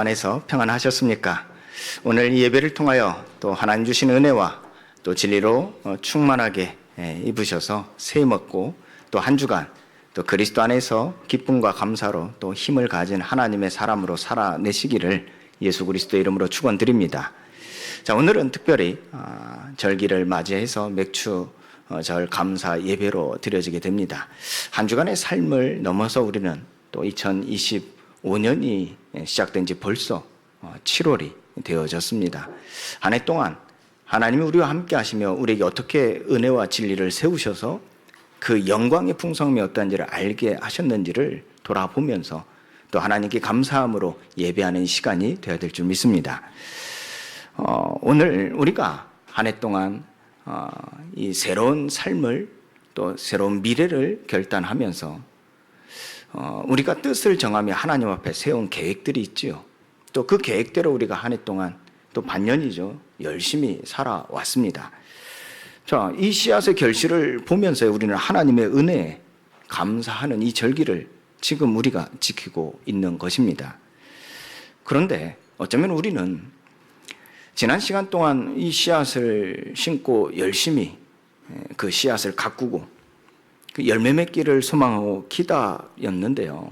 안에서 평안하셨습니까? 오늘 이 예배를 통하여 또 하나님 주신 은혜와 또 진리로 충만하게 입으셔서 새 먹고 또 한 주간 또 그리스도 안에서 기쁨과 감사로 또 힘을 가진 하나님의 사람으로 살아내시기를 예수 그리스도의 이름으로 축원드립니다. 자, 오늘은 특별히 절기를 맞이해서 맥주절 감사 예배로 드려지게 됩니다. 한 주간의 삶을 넘어서 우리는 또 2025년이 시작된 지 벌써 7월이 되어졌습니다. 한 해 동안 하나님이 우리와 함께 하시며 우리에게 어떻게 은혜와 진리를 세우셔서 그 영광의 풍성함이 어떠한지를 알게 하셨는지를 돌아보면서 또 하나님께 감사함으로 예배하는 시간이 되어야 될 줄 믿습니다. 오늘 우리가 한 해 동안 이 새로운 삶을 또 새로운 미래를 결단하면서 우리가 뜻을 정하며 하나님 앞에 세운 계획들이 있지요. 또 그 계획대로 우리가 한 해 동안 또 반년이죠. 열심히 살아왔습니다. 자, 이 씨앗의 결실을 보면서 우리는 하나님의 은혜에 감사하는 이 절기를 지금 우리가 지키고 있는 것입니다. 그런데 어쩌면 우리는 지난 시간 동안 이 씨앗을 심고 열심히 그 씨앗을 가꾸고 그 열매 맺기를 소망하고 기다렸는데요.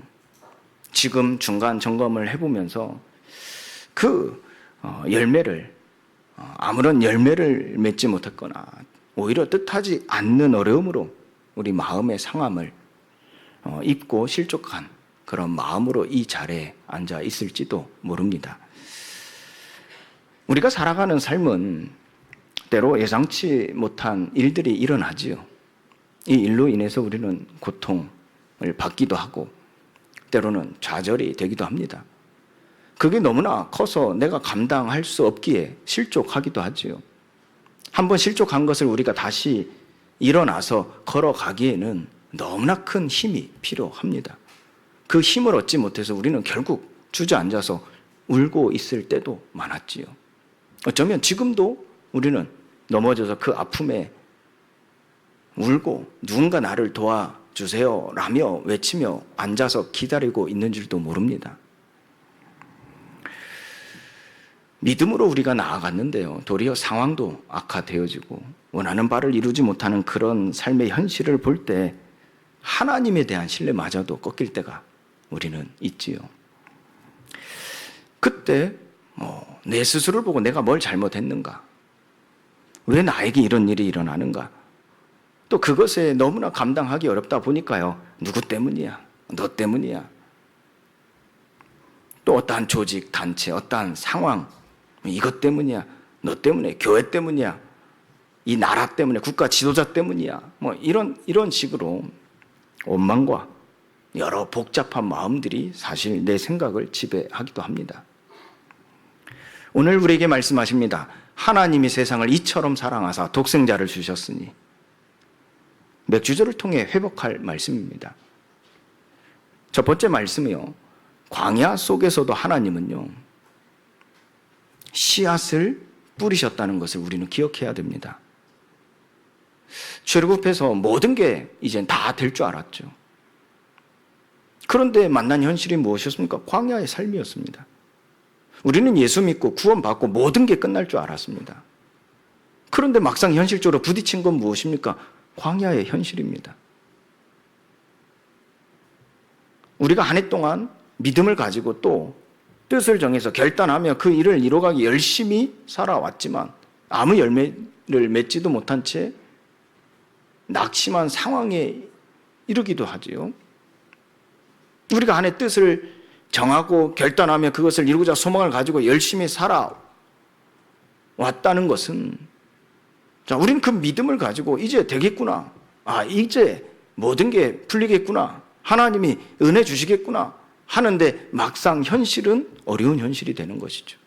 지금 중간 점검을 해보면서 그 열매를 아무런 열매를 맺지 못했거나 오히려 뜻하지 않는 어려움으로 우리 마음의 상함을 입고 실족한 그런 마음으로 이 자리에 앉아 있을지도 모릅니다. 우리가 살아가는 삶은 때로 예상치 못한 일들이 일어나지요. 이 일로 인해서 우리는 고통을 받기도 하고 때로는 좌절이 되기도 합니다. 그게 너무나 커서 내가 감당할 수 없기에 실족하기도 하지요. 한번 실족한 것을 우리가 다시 일어나서 걸어가기에는 너무나 큰 힘이 필요합니다. 그 힘을 얻지 못해서 우리는 결국 주저앉아서 울고 있을 때도 많았지요. 어쩌면 지금도 우리는 넘어져서 그 아픔에 울고 누군가 나를 도와주세요 라며 외치며 앉아서 기다리고 있는 줄도 모릅니다. 믿음으로 우리가 나아갔는데요. 도리어 상황도 악화되어지고 원하는 바를 이루지 못하는 그런 삶의 현실을 볼 때 하나님에 대한 신뢰마저도 꺾일 때가 우리는 있지요. 그때 내 스스로를 보고 내가 뭘 잘못했는가? 왜 나에게 이런 일이 일어나는가? 또 그것에 너무나 감당하기 어렵다 보니까요. 누구 때문이야? 너 때문이야? 또 어떠한 조직, 단체, 어떠한 상황 이것 때문이야? 너 때문에? 교회 때문이야? 이 나라 때문에? 국가 지도자 때문이야? 이런 식으로 원망과 여러 복잡한 마음들이 사실 내 생각을 지배하기도 합니다. 오늘 우리에게 말씀하십니다. 하나님이 세상을 이처럼 사랑하사 독생자를 주셨으니 맥주절을 통해 회복할 말씀입니다. 첫 번째 말씀이요. 광야 속에서도 하나님은요. 씨앗을 뿌리셨다는 것을 우리는 기억해야 됩니다. 출애굽해서 모든 게 이젠 다 될 줄 알았죠. 그런데 만난 현실이 무엇이었습니까? 광야의 삶이었습니다. 우리는 예수 믿고 구원받고 모든 게 끝날 줄 알았습니다. 그런데 막상 현실적으로 부딪힌 건 무엇입니까? 광야의 현실입니다. 우리가 한 해 동안 믿음을 가지고 또 뜻을 정해서 결단하며 그 일을 이루어가기 열심히 살아왔지만 아무 열매를 맺지도 못한 채 낙심한 상황에 이르기도 하지요. 우리가 한 해 뜻을 정하고 결단하며 그것을 이루고자 소망을 가지고 열심히 살아왔다는 것은 우리는 그 믿음을 가지고 이제 되겠구나. 이제 모든 게 풀리겠구나. 하나님이 은혜 주시겠구나. 하는데 막상 현실은 어려운 현실이 되는 것이죠.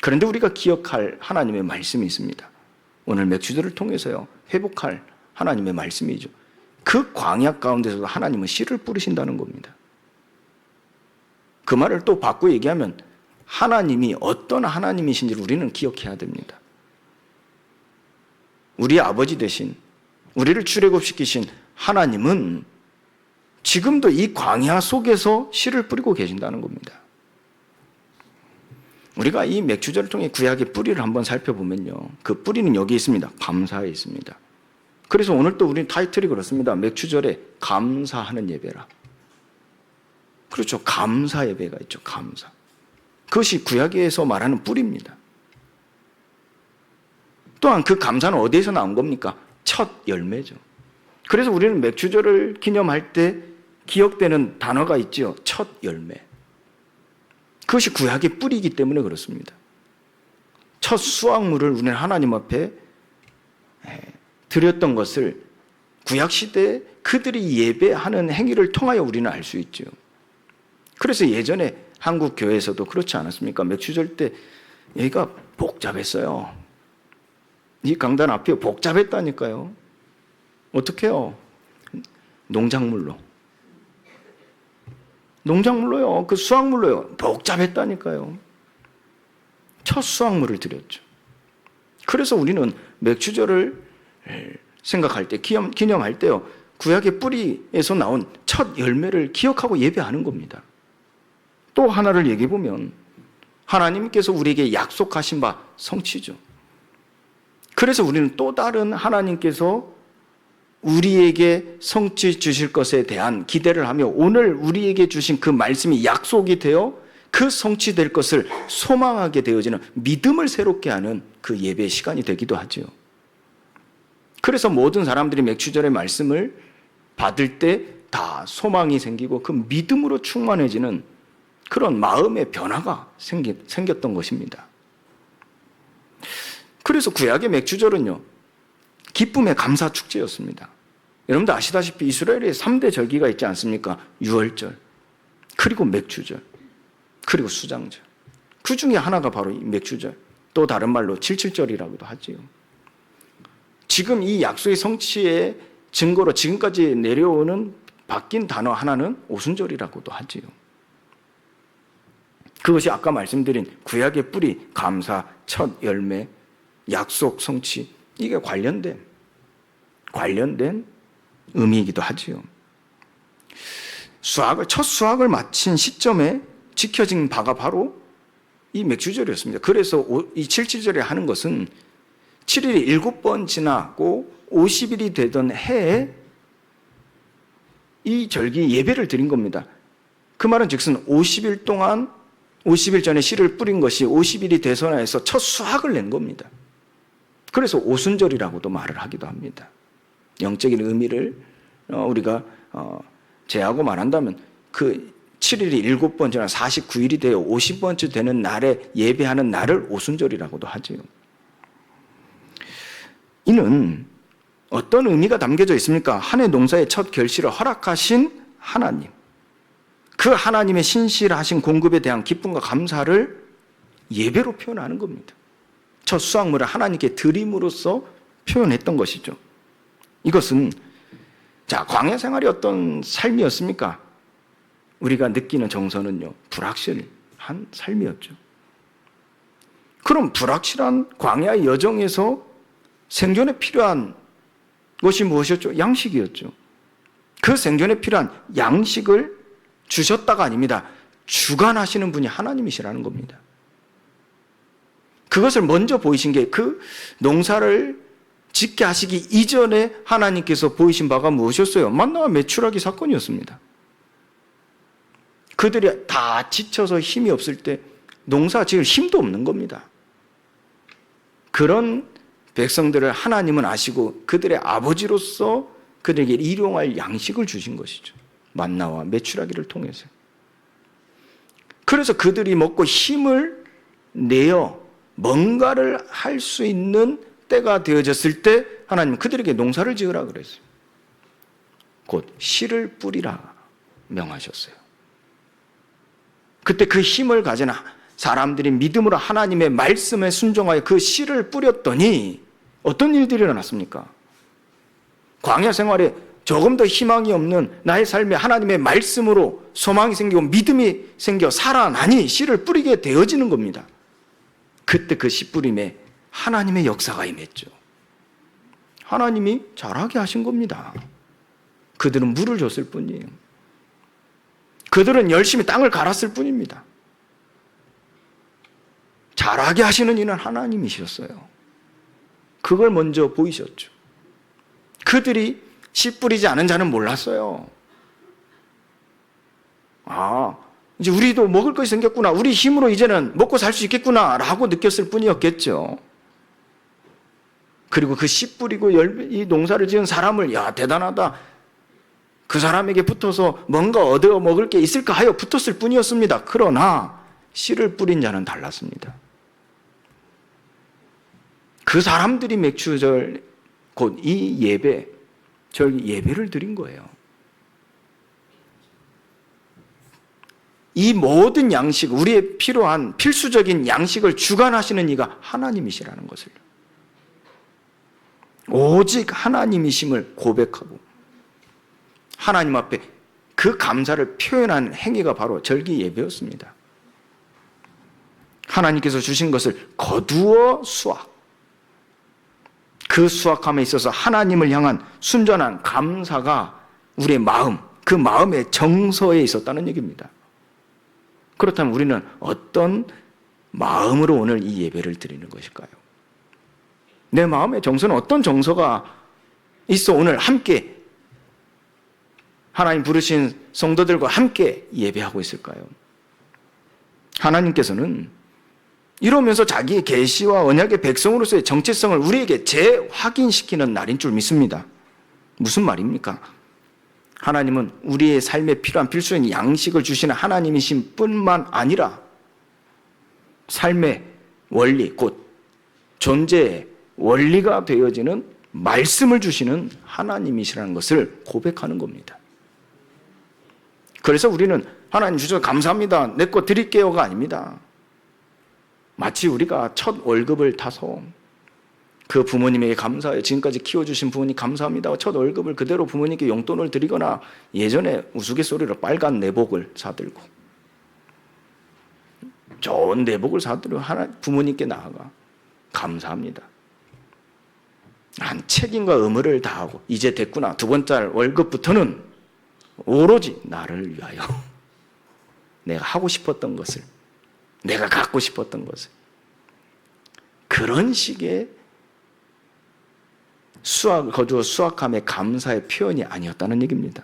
그런데 우리가 기억할 하나님의 말씀이 있습니다. 오늘 맥주들을 통해서요. 회복할 하나님의 말씀이죠. 그 광야 가운데서도 하나님은 씨를 뿌리신다는 겁니다. 그 말을 또 바꿔 얘기하면 하나님이 어떤 하나님이신지를 우리는 기억해야 됩니다. 우리의 아버지 되신 우리를 출애굽시키신 하나님은 지금도 이 광야 속에서 씨를 뿌리고 계신다는 겁니다. 우리가 이 맥주절을 통해 구약의 뿌리를 한번 살펴보면요, 그 뿌리는 여기 있습니다. 감사에 있습니다. 그래서 오늘 또 우리 타이틀이 그렇습니다. 맥주절에 감사하는 예배라. 그렇죠. 감사 예배가 있죠. 감사. 그것이 구약에서 말하는 뿌리입니다. 또한 그 감사는 어디에서 나온 겁니까? 첫 열매죠. 그래서 우리는 맥주절을 기념할 때 기억되는 단어가 있죠. 첫 열매. 그것이 구약의 뿌리이기 때문에 그렇습니다. 첫 수확물을 우리는 하나님 앞에 드렸던 것을 구약시대에 그들이 예배하는 행위를 통하여 우리는 알 수 있죠. 그래서 예전에 한국 교회에서도 그렇지 않았습니까? 맥주절 때 여기가 복잡했어요. 이 강단 앞이 복잡했다니까요. 어떻게 해요? 농작물로요. 그 수확물로요. 복잡했다니까요. 첫 수확물을 드렸죠. 그래서 우리는 맥주절을 생각할 때, 기념할 때요, 구약의 뿌리에서 나온 첫 열매를 기억하고 예배하는 겁니다. 또 하나를 얘기해 보면 하나님께서 우리에게 약속하신 바 성취죠. 그래서 우리는 또 다른 하나님께서 우리에게 성취 주실 것에 대한 기대를 하며 오늘 우리에게 주신 그 말씀이 약속이 되어 그 성취될 것을 소망하게 되어지는 믿음을 새롭게 하는 그 예배 시간이 되기도 하죠. 그래서 모든 사람들이 맥주절의 말씀을 받을 때 다 소망이 생기고 그 믿음으로 충만해지는 그런 마음의 변화가 생겼던 것입니다. 그래서 구약의 맥주절은요, 기쁨의 감사 축제였습니다. 여러분도 아시다시피 이스라엘에 3대 절기가 있지 않습니까? 유월절, 그리고 맥주절, 그리고 수장절. 그 중에 하나가 바로 이 맥주절, 또 다른 말로 칠칠절이라고도 하지요. 지금 이 약속의 성취의 증거로 지금까지 내려오는 바뀐 단어 하나는 오순절이라고도 하지요. 그것이 아까 말씀드린 구약의 뿌리, 감사, 첫 열매, 약속 성취, 이게 관련된 의미이기도 하지요. 첫 수확을 마친 시점에 지켜진 바가 바로 이 맥주절이었습니다. 그래서 이 77절에 하는 것은 7일이 7번 지나고 50일이 되던 해에 이 절기 예배를 드린 겁니다. 그 말은 즉슨 50일 동안 50일 전에 씨를 뿌린 것이 50일이 되선해서 첫 수확을 낸 겁니다. 그래서 오순절이라고도 말을 하기도 합니다. 영적인 의미를 우리가 제하고 말한다면 그 7일이 7번 지나 49일이 되어 50번째 되는 날에 예배하는 날을 오순절이라고도 하지요. 이는 어떤 의미가 담겨져 있습니까? 한 해 농사의 첫 결실을 허락하신 하나님, 그 하나님의 신실하신 공급에 대한 기쁨과 감사를 예배로 표현하는 겁니다. 첫 수확물을 하나님께 드림으로써 표현했던 것이죠. 이것은 광야 생활이 어떤 삶이었습니까? 우리가 느끼는 정서는요, 불확실한 삶이었죠. 그럼 불확실한 광야의 여정에서 생존에 필요한 것이 무엇이었죠? 양식이었죠. 그 생존에 필요한 양식을 주셨다가 아닙니다. 주관하시는 분이 하나님이시라는 겁니다. 그것을 먼저 보이신 게 그 농사를 짓게 하시기 이전에 하나님께서 보이신 바가 무엇이었어요? 만나와 메추라기 사건이었습니다. 그들이 다 지쳐서 힘이 없을 때 농사 지을 힘도 없는 겁니다. 그런 백성들을 하나님은 아시고 그들의 아버지로서 그들에게 일용할 양식을 주신 것이죠. 만나와 메추라기를 통해서. 그래서 그들이 먹고 힘을 내어 뭔가를 할 수 있는 때가 되어졌을 때 하나님은 그들에게 농사를 지으라 그랬어요. 곧 씨를 뿌리라 명하셨어요. 그때 그 힘을 가진 사람들이 믿음으로 하나님의 말씀에 순종하여 그 씨를 뿌렸더니 어떤 일들이 일어났습니까? 광야 생활에 조금 더 희망이 없는 나의 삶에 하나님의 말씀으로 소망이 생기고 믿음이 생겨 살아나니 씨를 뿌리게 되어지는 겁니다. 그때 그 씨 뿌림에 하나님의 역사가 임했죠. 하나님이 자라게 하신 겁니다. 그들은 물을 줬을 뿐이에요. 그들은 열심히 땅을 갈았을 뿐입니다. 잘하게 하시는 이는 하나님이셨어요. 그걸 먼저 보이셨죠. 그들이 씨 뿌리지 않은 자는 몰랐어요. 이제 우리도 먹을 것이 생겼구나. 우리 힘으로 이제는 먹고 살 수 있겠구나 라고 느꼈을 뿐이었겠죠. 그리고 그 씨 뿌리고 이 농사를 지은 사람을 야 대단하다. 그 사람에게 붙어서 뭔가 얻어 먹을 게 있을까 하여 붙었을 뿐이었습니다. 그러나 씨를 뿌린 자는 달랐습니다. 그 사람들이 맥추절 곧 이 예배, 저희 예배를 드린 거예요. 이 모든 양식, 우리의 필요한 필수적인 양식을 주관하시는 이가 하나님이시라는 것을 오직 하나님이심을 고백하고 하나님 앞에 그 감사를 표현한 행위가 바로 절기 예배였습니다. 하나님께서 주신 것을 거두어 수확, 그 수확함에 있어서 하나님을 향한 순전한 감사가 우리의 마음, 그 마음의 정서에 있었다는 얘기입니다. 그렇다면 우리는 어떤 마음으로 오늘 이 예배를 드리는 것일까요? 내 마음의 정서는 어떤 정서가 있어 오늘 함께 하나님 부르신 성도들과 함께 예배하고 있을까요? 하나님께서는 이러면서 자기의 계시와 언약의 백성으로서의 정체성을 우리에게 재확인시키는 날인 줄 믿습니다. 무슨 말입니까? 하나님은 우리의 삶에 필요한 필수적인 양식을 주시는 하나님이신 뿐만 아니라 삶의 원리, 곧 존재의 원리가 되어지는 말씀을 주시는 하나님이시라는 것을 고백하는 겁니다. 그래서 우리는 하나님 주셔서 감사합니다. 내 거 드릴게요가 아닙니다. 마치 우리가 첫 월급을 타서 그 부모님에게 감사해요. 지금까지 키워주신 부모님 감사합니다. 첫 월급을 그대로 부모님께 용돈을 드리거나 예전에 우스갯소리로 빨간 내복을 사들고 좋은 내복을 사들고 부모님께 나아가 감사합니다. 한 책임과 의무를 다하고 이제 됐구나. 두 번째 월급부터는 오로지 나를 위하여 내가 하고 싶었던 것을 내가 갖고 싶었던 것을 그런 식의 거두어 수확함의 감사의 표현이 아니었다는 얘기입니다.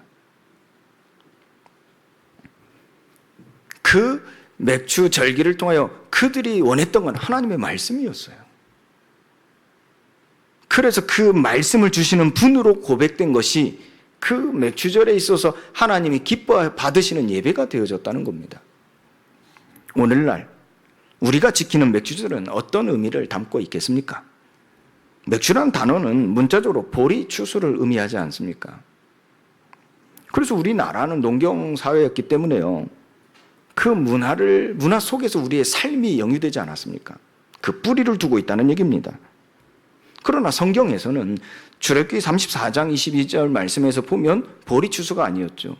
그 맥주 절기를 통하여 그들이 원했던 건 하나님의 말씀이었어요. 그래서 그 말씀을 주시는 분으로 고백된 것이 그 맥주절에 있어서 하나님이 기뻐 받으시는 예배가 되어졌다는 겁니다. 오늘날 우리가 지키는 맥주절은 어떤 의미를 담고 있겠습니까? 맥주라는 단어는 문자적으로 보리 추수를 의미하지 않습니까? 그래서 우리나라는 농경 사회였기 때문에요. 그 문화 속에서 우리의 삶이 영유되지 않았습니까? 그 뿌리를 두고 있다는 얘기입니다. 그러나 성경에서는 출애굽기 34장 22절 말씀에서 보면 보리 추수가 아니었죠.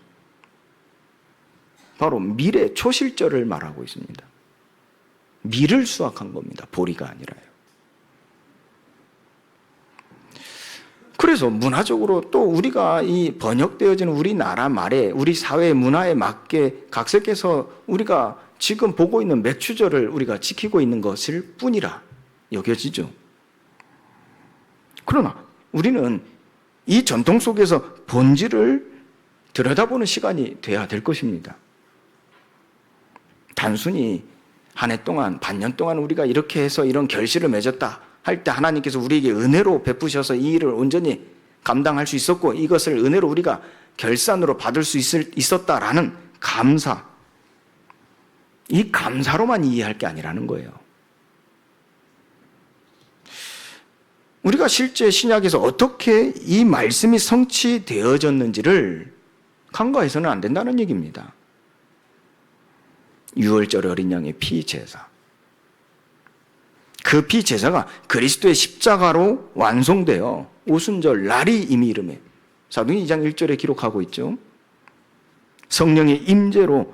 바로 밀의 초실절을 말하고 있습니다. 밀을 수확한 겁니다. 보리가 아니라요. 그래서 문화적으로 또 우리가 이 번역되어지는 우리나라 말에 우리 사회 문화에 맞게 각색해서 우리가 지금 보고 있는 맥주절을 우리가 지키고 있는 것일 뿐이라 여겨지죠. 그러나 우리는 이 전통 속에서 본질을 들여다보는 시간이 돼야 될 것입니다. 단순히 한 해 동안, 반년 동안 우리가 이렇게 해서 이런 결실을 맺었다 할 때 하나님께서 우리에게 은혜로 베푸셔서 이 일을 온전히 감당할 수 있었고 이것을 은혜로 우리가 결산으로 받을 수 있었다라는 감사, 이 감사로만 이해할 게 아니라는 거예요. 우리가 실제 신약에서 어떻게 이 말씀이 성취되어졌는지를 간과해서는 안 된다는 얘기입니다. 유월절 어린 양의 피제사, 그 피제사가 그리스도의 십자가로 완성되어 오순절 날이 이미 이름에 사도행전 2장 1절에 기록하고 있죠. 성령의 임재로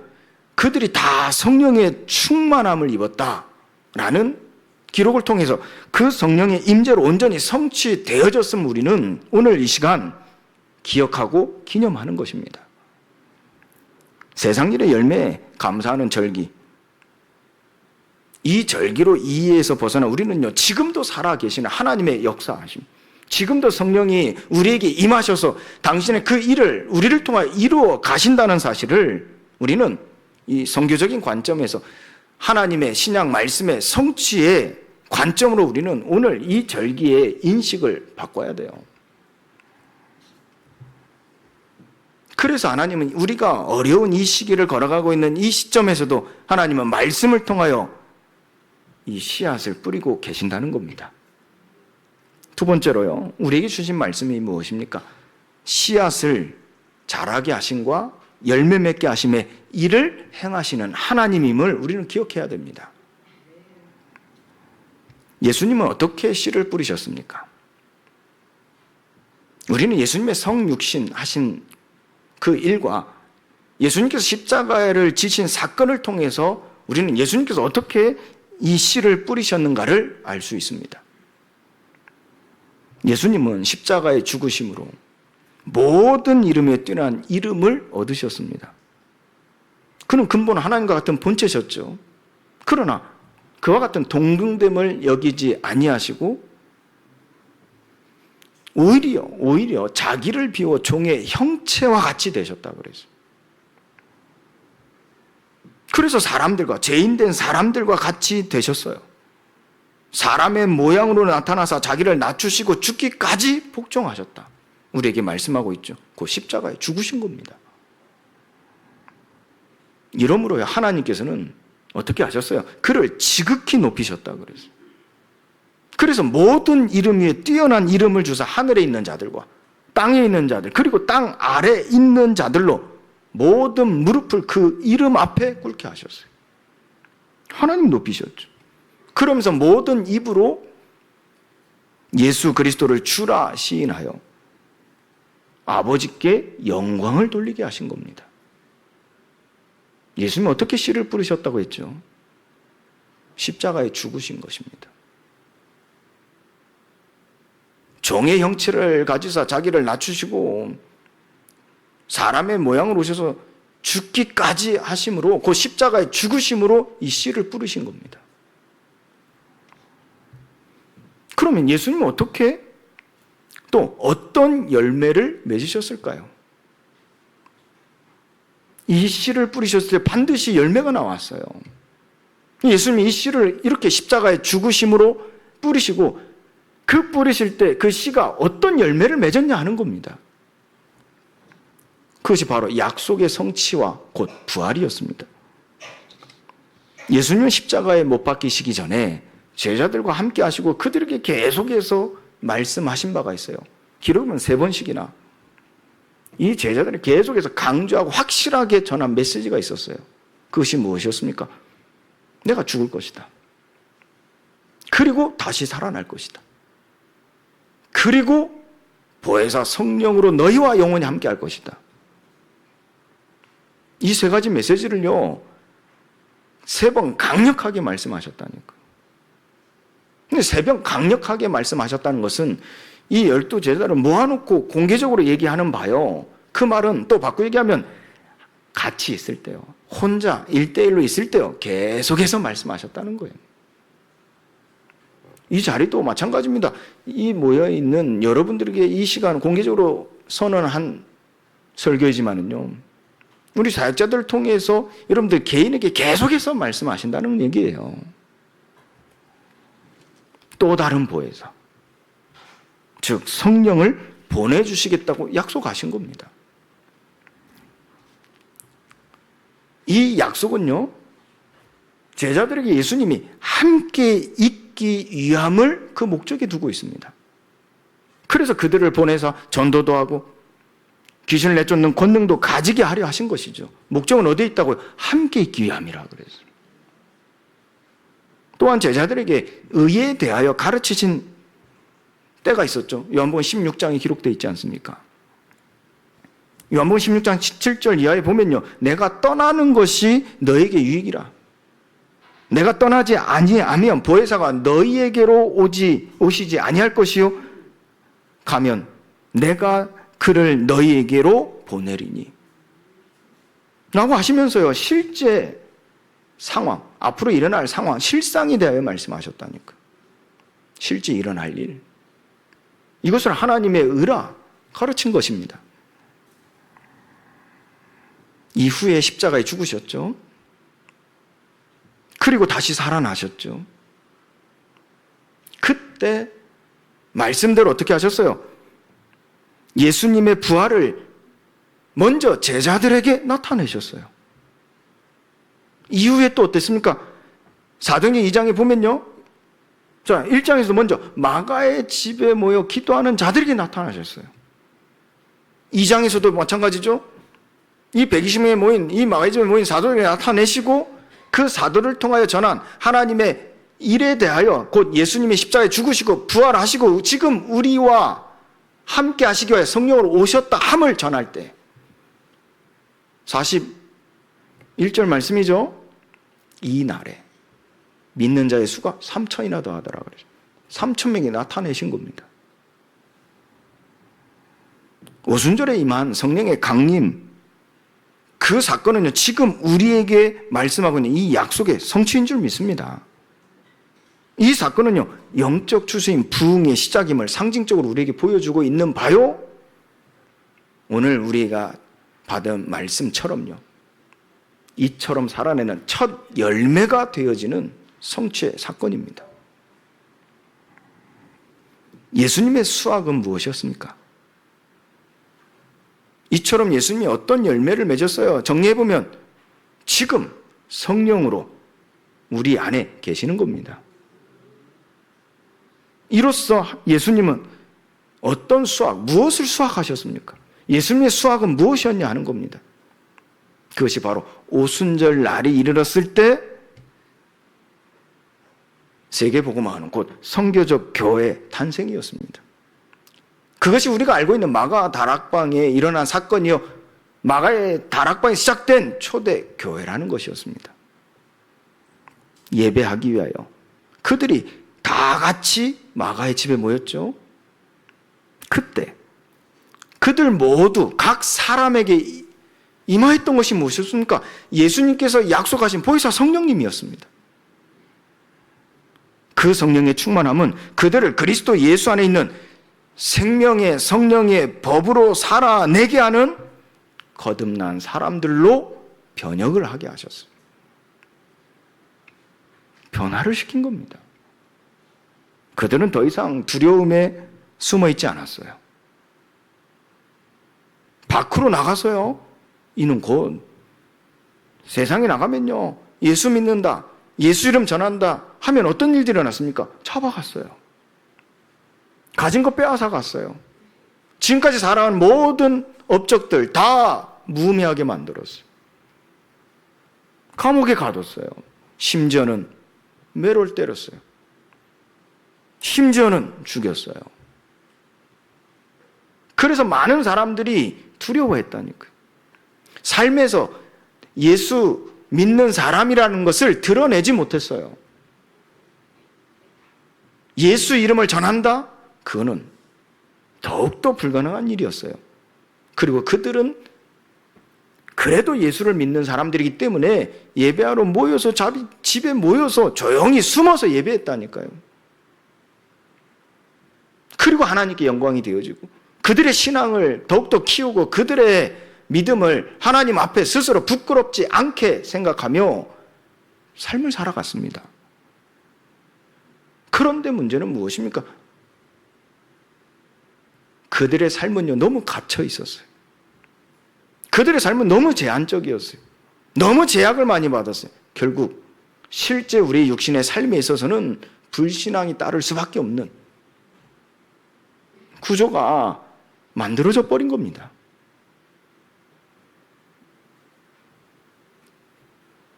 그들이 다 성령의 충만함을 입었다라는 기록을 통해서 그 성령의 임재로 온전히 성취되어졌음 우리는 오늘 이 시간 기억하고 기념하는 것입니다. 세상 일의 열매에 감사하는 절기, 이 절기로 이해에서 벗어나 우리는요, 지금도 살아계시는 하나님의 역사하심, 지금도 성령이 우리에게 임하셔서 당신의 그 일을 우리를 통하여 이루어 가신다는 사실을 우리는 이 성교적인 관점에서 하나님의 신약 말씀의 성취의 관점으로 우리는 오늘 이 절기의 인식을 바꿔야 돼요. 그래서 하나님은 우리가 어려운 이 시기를 걸어가고 있는 이 시점에서도 하나님은 말씀을 통하여 이 씨앗을 뿌리고 계신다는 겁니다. 두 번째로요, 우리에게 주신 말씀이 무엇입니까? 씨앗을 자라게 하심과 열매 맺게 하심의 일을 행하시는 하나님임을 우리는 기억해야 됩니다. 예수님은 어떻게 씨를 뿌리셨습니까? 우리는 예수님의 성육신 하신 그 일과 예수님께서 십자가를 지신 사건을 통해서 우리는 예수님께서 어떻게 이 씨를 뿌리셨는가를 알 수 있습니다. 예수님은 십자가의 죽으심으로 모든 이름에 뛰어난 이름을 얻으셨습니다. 그는 근본 하나님과 같은 본체셨죠. 그러나 그와 같은 동등됨을 여기지 아니하시고 오히려 자기를 비워 종의 형체와 같이 되셨다고 그랬어요. 그래서 사람들과, 죄인된 사람들과 같이 되셨어요. 사람의 모양으로 나타나서 자기를 낮추시고 죽기까지 복종하셨다. 우리에게 말씀하고 있죠. 그 십자가에 죽으신 겁니다. 이러므로 하나님께서는 어떻게 하셨어요? 그를 지극히 높이셨다 그랬어요. 그래서 모든 이름 위에 뛰어난 이름을 주사 하늘에 있는 자들과 땅에 있는 자들, 그리고 땅 아래 있는 자들로 모든 무릎을 그 이름 앞에 꿇게 하셨어요. 하나님 높이셨죠. 그러면서 모든 입으로 예수 그리스도를 주라 시인하여 아버지께 영광을 돌리게 하신 겁니다. 예수님은 어떻게 씨를 뿌리셨다고 했죠? 십자가에 죽으신 것입니다. 종의 형체를 가지사 자기를 낮추시고 사람의 모양으로 오셔서 죽기까지 하심으로, 그 십자가에 죽으심으로 이 씨를 뿌리신 겁니다. 그러면 예수님은 어떻게 또 어떤 열매를 맺으셨을까요? 이 씨를 뿌리셨을 때 반드시 열매가 나왔어요. 예수님이 이 씨를 이렇게 십자가에 죽으심으로 뿌리시고 그 뿌리실 때 그 씨가 어떤 열매를 맺었냐 하는 겁니다. 그것이 바로 약속의 성취와 곧 부활이었습니다. 예수님은 십자가에 못 박히시기 전에 제자들과 함께 하시고 그들에게 계속해서 말씀하신 바가 있어요. 기록은 3번씩이나 이 제자들이 계속해서 강조하고 확실하게 전한 메시지가 있었어요. 그것이 무엇이었습니까? 내가 죽을 것이다. 그리고 다시 살아날 것이다. 그리고 보혜사 성령으로 너희와 영원히 함께 할 것이다. 이 3가지 메시지를요, 3번 강력하게 말씀하셨다니까. 근데 3번 강력하게 말씀하셨다는 것은 이 12제자를 모아놓고 공개적으로 얘기하는 바요. 그 말은 또 바꿔 얘기하면 같이 있을 때요, 혼자 1대1로 있을 때요, 계속해서 말씀하셨다는 거예요. 이 자리도 마찬가지입니다. 이 모여있는 여러분들에게 이 시간 공개적으로 선언한 설교이지만은요, 우리 사역자들을 통해서 여러분들 개인에게 계속해서 말씀하신다는 얘기예요. 또 다른 보혜사, 즉 성령을 보내주시겠다고 약속하신 겁니다. 이 약속은요, 제자들에게 예수님이 함께 있기 위함을 그 목적에 두고 있습니다. 그래서 그들을 보내서 전도도 하고 귀신을 내쫓는 권능도 가지게 하려 하신 것이죠. 목적은 어디에 있다고요? 함께 있기 위함이라 그랬어요. 또한 제자들에게 의에 대하여 가르치신 때가 있었죠. 요한복음 16장에 기록되어 있지 않습니까? 요한복음 16장 7절 이하에 보면요, 내가 떠나는 것이 너에게 유익이라. 내가 떠나지 아니하면 보혜사가 너희에게로 오시지 아니할 것이요, 가면 내가 그를 너희에게로 보내리니 라고 하시면서요, 실제 상황, 앞으로 일어날 상황, 실상에 대하여 말씀하셨다니까. 실제 일어날 일. 이것을 하나님의 의라 가르친 것입니다. 이후에 십자가에 죽으셨죠. 그리고 다시 살아나셨죠. 그때 말씀대로 어떻게 하셨어요? 예수님의 부활을 먼저 제자들에게 나타내셨어요. 이후에 또 어땠습니까? 사도행전 2장에 보면요. 자, 1장에서 먼저 마가의 집에 모여 기도하는 자들에게 나타나셨어요. 2장에서도 마찬가지죠. 이 120명에 모인, 이 마가의 집에 모인 사도에게 나타내시고 그 사도를 통하여 전한 하나님의 일에 대하여 곧 예수님이 십자가에 죽으시고 부활하시고 지금 우리와 함께 하시기 위해 성령으로 오셨다 함을 전할 때 41절 말씀이죠. 이 날에 믿는 자의 수가 3천이나 더하더라 그래요. 3,000명이 나타내신 겁니다. 오순절에 임한 성령의 강림, 그 사건은요, 지금 우리에게 말씀하고 있는 이 약속의 성취인 줄 믿습니다. 이 사건은요, 영적 추수인 부흥의 시작임을 상징적으로 우리에게 보여주고 있는 바요. 오늘 우리가 받은 말씀처럼요, 이처럼 살아내는 첫 열매가 되어지는 성취의 사건입니다. 예수님의 수확은 무엇이었습니까? 이처럼 예수님이 어떤 열매를 맺었어요? 정리해보면 지금 성령으로 우리 안에 계시는 겁니다. 이로써 예수님은 어떤 수확, 무엇을 수확하셨습니까? 예수님의 수확은 무엇이었냐 하는 겁니다. 그것이 바로 오순절 날이 이르렀을 때 세계복음화하는 곧 선교적 교회 탄생이었습니다. 그것이 우리가 알고 있는 마가 다락방에 일어난 사건이요, 마가의 다락방에 시작된 초대 교회라는 것이었습니다. 예배하기 위하여 그들이 다 같이 마가의 집에 모였죠. 그때 그들 모두 각 사람에게 임하였던 것이 무엇이었습니까? 예수님께서 약속하신 보혜사 성령님이었습니다. 그 성령의 충만함은 그들을 그리스도 예수 안에 있는 생명의 성령의 법으로 살아내게 하는 거듭난 사람들로 변혁을 하게 하셨어요. 변화를 시킨 겁니다. 그들은 더 이상 두려움에 숨어 있지 않았어요. 밖으로 나가서요, 이는 곧 세상에 나가면요, 예수 믿는다, 예수 이름 전한다 하면 어떤 일들이 일어났습니까? 잡아갔어요. 가진 거 빼앗아 갔어요. 지금까지 살아온 모든 업적들 다 무의미하게 만들었어요. 감옥에 가뒀어요. 심지어는 매를 때렸어요. 심지어는 죽였어요. 그래서 많은 사람들이 두려워했다니까요. 삶에서 예수 믿는 사람이라는 것을 드러내지 못했어요. 예수 이름을 전한다? 그거는 더욱더 불가능한 일이었어요. 그리고 그들은 그래도 예수를 믿는 사람들이기 때문에 예배하러 모여서 집에 모여서 조용히 숨어서 예배했다니까요. 그리고 하나님께 영광이 되어지고 그들의 신앙을 더욱더 키우고 그들의 믿음을 하나님 앞에 스스로 부끄럽지 않게 생각하며 삶을 살아갔습니다. 그런데 문제는 무엇입니까? 그들의 삶은요, 너무 갇혀 있었어요. 그들의 삶은 너무 제한적이었어요. 너무 제약을 많이 받았어요. 결국 실제 우리 육신의 삶에 있어서는 불신앙이 따를 수밖에 없는 구조가 만들어져 버린 겁니다.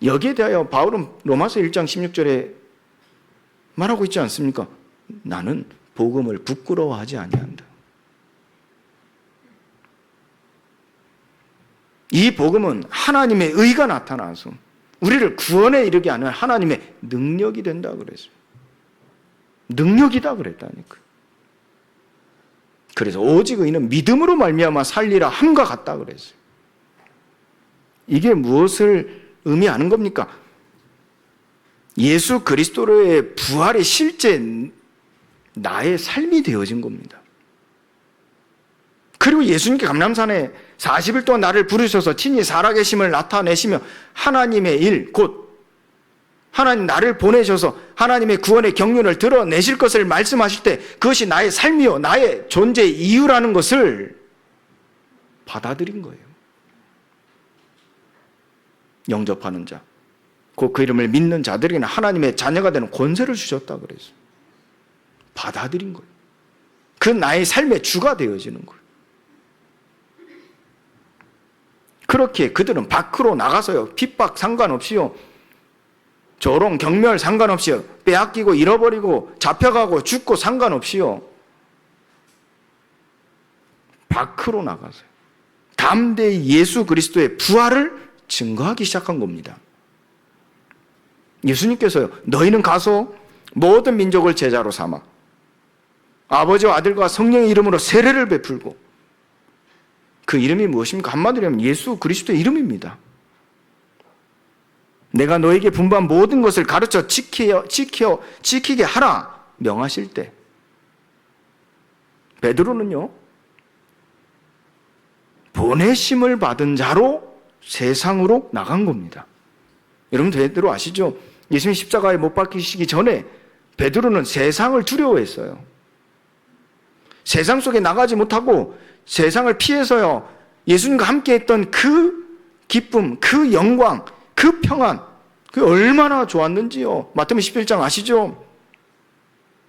여기에 대하여 바울은 로마서 1장 16절에 말하고 있지 않습니까? 나는 복음을 부끄러워하지 아니한다. 이 복음은 하나님의 의가 나타나서 우리를 구원에 이르게 하는 하나님의 능력이 된다 그랬어요. 능력이다 그랬다니까. 그래서 오직 의인은 믿음으로 말미암아 살리라 함과 같다 그랬어요. 이게 무엇을 의미하는 겁니까? 예수 그리스도로의 부활이 실제 나의 삶이 되어진 겁니다. 그리고 예수님께 감람산에 40일 동안 나를 부르셔서 친히 살아계심을 나타내시며 하나님의 일, 곧 하나님 나를 보내셔서 하나님의 구원의 경륜을 드러내실 것을 말씀하실 때 그것이 나의 삶이요 나의 존재 이유라는 것을 받아들인 거예요. 영접하는 자, 곧 그 이름을 믿는 자들에게는 하나님의 자녀가 되는 권세를 주셨다 그랬어요. 받아들인 거예요. 그 나의 삶의 주가 되어지는 거예요. 그렇게 그들은 밖으로 나가서요, 핍박 상관없이요, 조롱, 경멸 상관없이요, 빼앗기고 잃어버리고 잡혀가고 죽고 상관없이요, 밖으로 나가서요, 담대히 예수 그리스도의 부활을 증거하기 시작한 겁니다. 예수님께서요, 너희는 가서 모든 민족을 제자로 삼아 아버지와 아들과 성령의 이름으로 세례를 베풀고, 그 이름이 무엇입니까? 한마디로 하면 예수 그리스도의 이름입니다. 내가 너에게 분부한 모든 것을 가르쳐 지키게 하라 명하실 때, 베드로는요, 보내심을 받은 자로 세상으로 나간 겁니다. 여러분 베드로 아시죠? 예수님 십자가에 못 박히시기 전에 베드로는 세상을 두려워했어요. 세상 속에 나가지 못하고 세상을 피해서요, 예수님과 함께 했던 그 기쁨, 그 영광, 그 평안, 그 얼마나 좋았는지요. 마태복음 11장 아시죠?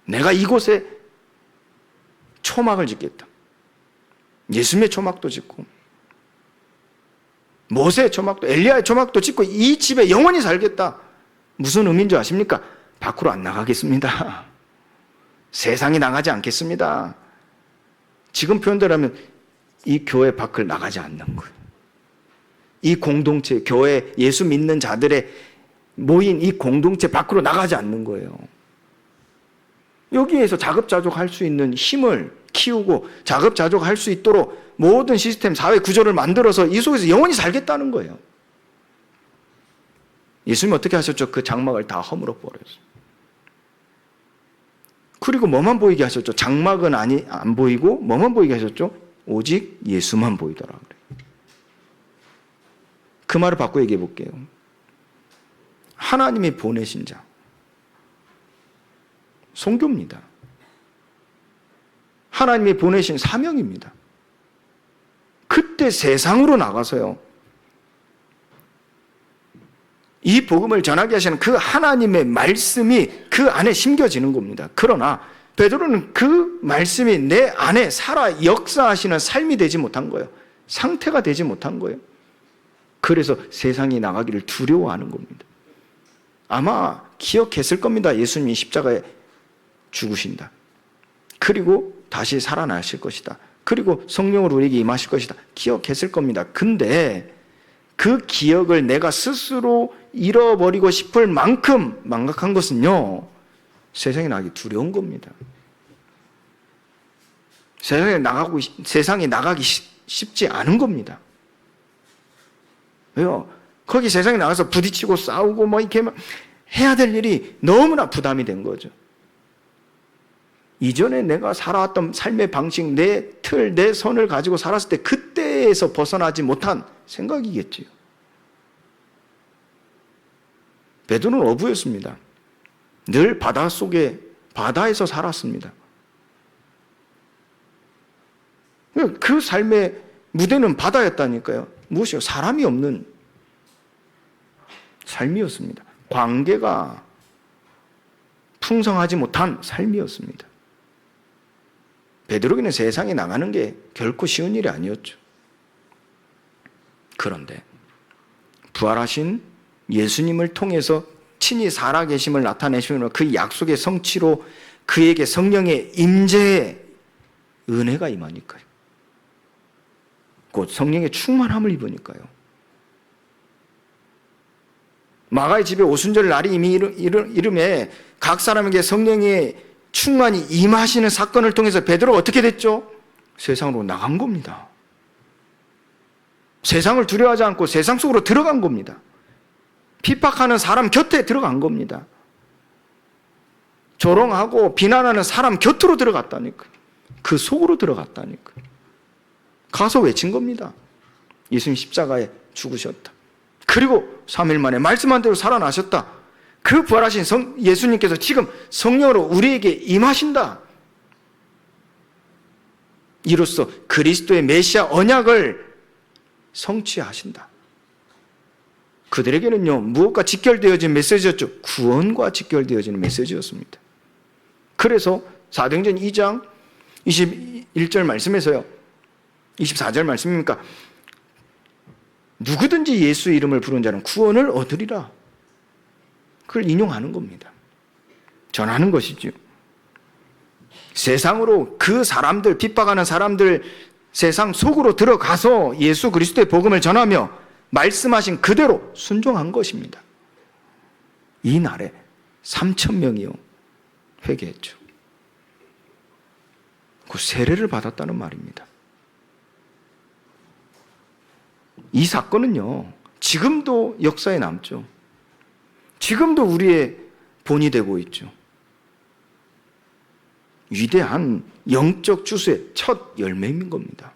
내가 이곳에 초막을 짓겠다. 예수님의 초막도 짓고 모세의 초막도, 엘리야의 초막도 짓고 이 집에 영원히 살겠다. 무슨 의미인 줄 아십니까? 밖으로 안 나가겠습니다. 세상에 나가지 않겠습니다. 지금 표현대로 하면 이 교회 밖을 나가지 않는 거예요. 이 공동체, 교회, 예수 믿는 자들의 모인 이 공동체 밖으로 나가지 않는 거예요. 여기에서 자급자족할 수 있는 힘을 키우고 자급자족할 수 있도록 모든 시스템, 사회 구조를 만들어서 이 속에서 영원히 살겠다는 거예요. 예수님이 어떻게 하셨죠? 그 장막을 다 허물어 버렸어요. 그리고 뭐만 보이게 하셨죠? 장막은 안 보이고 뭐만 보이게 하셨죠? 오직 예수만 보이더라 그래요. 그 말을 바꿔 얘기해 볼게요. 하나님이 보내신 자, 선교입니다. 하나님이 보내신 사명입니다. 그때 세상으로 나가서요, 이 복음을 전하게 하시는 그 하나님의 말씀이 그 안에 심겨지는 겁니다. 그러나 베드로는 그 말씀이 내 안에 살아 역사하시는 삶이 되지 못한 거예요. 상태가 되지 못한 거예요. 그래서 세상에 나가기를 두려워하는 겁니다. 아마 기억했을 겁니다. 예수님이 십자가에 죽으신다. 그리고 다시 살아나실 것이다. 그리고 성령으로 우리에게 임하실 것이다. 기억했을 겁니다. 근데 그 기억을 내가 스스로 잃어버리고 싶을 만큼 망각한 것은요, 세상에 나가기 두려운 겁니다. 세상에 나가기 쉽지 않은 겁니다. 왜요? 거기 세상에 나가서 부딪히고 싸우고 뭐 이렇게 해야 될 일이 너무나 부담이 된 거죠. 이전에 내가 살아왔던 삶의 방식, 내 틀, 내 선을 가지고 살았을 때 그때에서 벗어나지 못한 생각이겠지요. 베드로는 어부였습니다. 늘 바다에서 살았습니다. 그 삶의 무대는 바다였다니까요. 무엇이요? 사람이 없는 삶이었습니다. 관계가 풍성하지 못한 삶이었습니다. 베드로에게는 세상에 나가는 게 결코 쉬운 일이 아니었죠. 그런데 부활하신 예수님을 통해서 친히 살아계심을 나타내시는 그 약속의 성취로 그에게 성령의 임재의 은혜가 임하니까요. 곧 성령의 충만함을 입으니까요. 마가의 집에 오순절 날이 이미 이름에 각 사람에게 성령의 충만히 임하시는 사건을 통해서 베드로가 어떻게 됐죠? 세상으로 나간 겁니다. 세상을 두려워하지 않고 세상 속으로 들어간 겁니다. 핍박하는 사람 곁에 들어간 겁니다. 조롱하고 비난하는 사람 곁으로 들어갔다니까. 그 속으로 들어갔다니까. 가서 외친 겁니다. 예수님 십자가에 죽으셨다. 그리고 3일 만에 말씀한 대로 살아나셨다. 그 부활하신 예수님께서 지금 성령으로 우리에게 임하신다. 이로써 그리스도의 메시아 언약을 성취하신다. 그들에게는요, 무엇과 직결되어진 메시지였죠? 구원과 직결되어지는 메시지였습니다. 그래서 사도행전 2장 21절 말씀에서요, 24절 말씀입니까? 누구든지 예수 이름을 부르는 자는 구원을 얻으리라. 그걸 인용하는 겁니다. 전하는 것이죠. 세상으로 그 사람들, 핍박하는 사람들 세상 속으로 들어가서 예수 그리스도의 복음을 전하며 말씀하신 그대로 순종한 것입니다. 이 날에 3,000명이요 회개했죠. 그 세례를 받았다는 말입니다. 이 사건은요, 지금도 역사에 남죠. 지금도 우리의 본이 되고 있죠. 위대한 영적 주수의 첫 열매인 겁니다.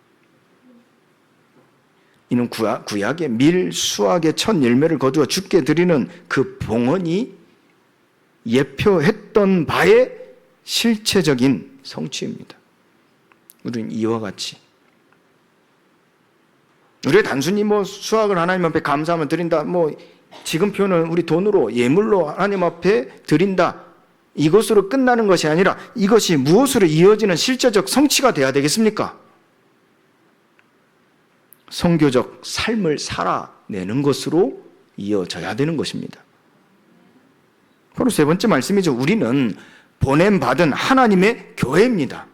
이는 구약의 밀, 수확의 첫 열매를 거두어 주께 드리는 그 봉헌이 예표했던 바의 실체적인 성취입니다. 우리는 이와 같이 우리가 단순히 수확을 하나님 앞에 감사하면 드린다, 지금 표현은 우리 돈으로 예물로 하나님 앞에 드린다, 이것으로 끝나는 것이 아니라 이것이 무엇으로 이어지는 실제적 성취가 되어야 되겠습니까? 선교적 삶을 살아내는 것으로 이어져야 되는 것입니다. 바로 세 번째 말씀이죠. 우리는 보냄받은 하나님의 교회입니다.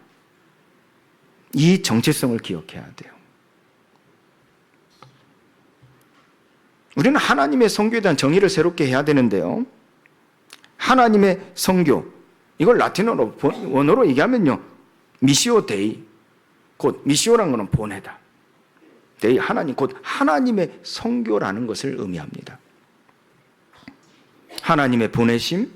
이 정체성을 기억해야 돼요. 우리는 하나님의 선교에 대한 정의를 새롭게 해야 되는데요. 하나님의 선교, 이걸 라틴어로 원어로 얘기하면요, 미시오 데이, 곧 미시오라는 것은 보내다. 데이, 하나님, 곧 하나님의 선교라는 것을 의미합니다. 하나님의 보내심